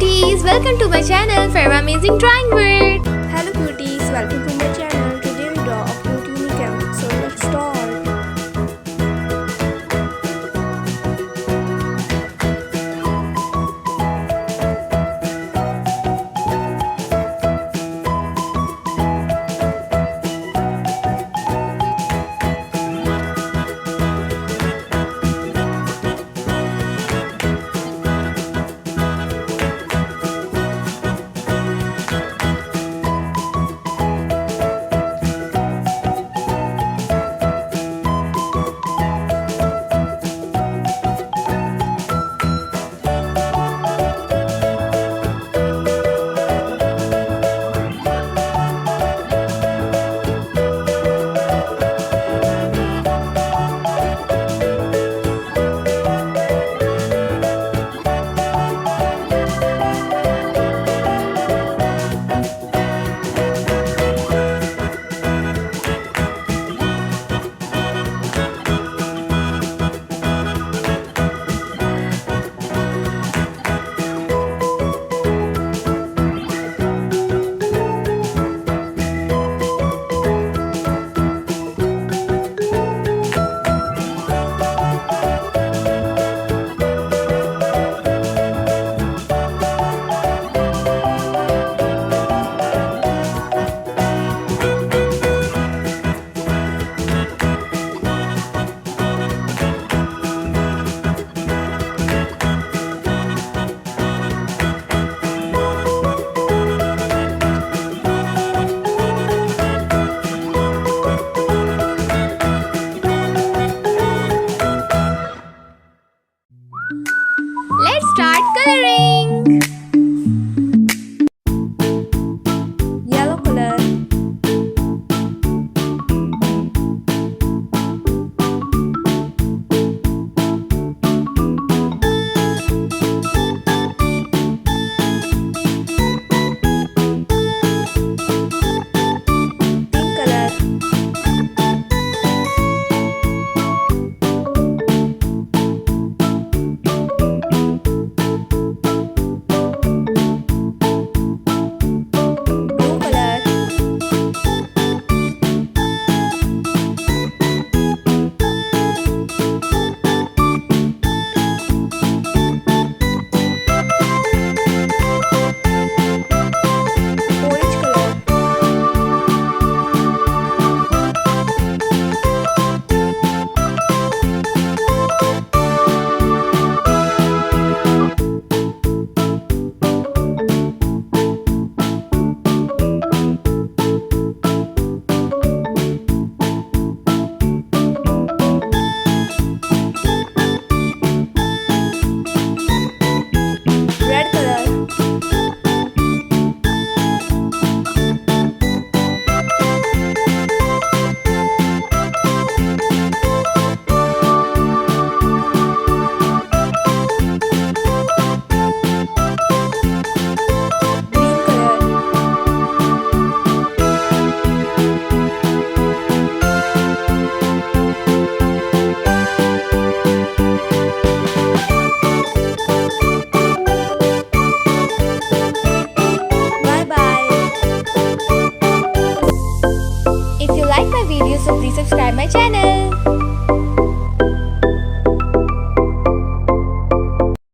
cuties, welcome to my channel Farwa Amazing Drawing World. Hello cuties, welcome to my channel. Today we draw a cute unique animal. So let's start. Let's start coloring. Yellow color. Pink color. Blue color. Orange color. Red color. Green color. Bye bye. If you like my video, so please subscribe my channel.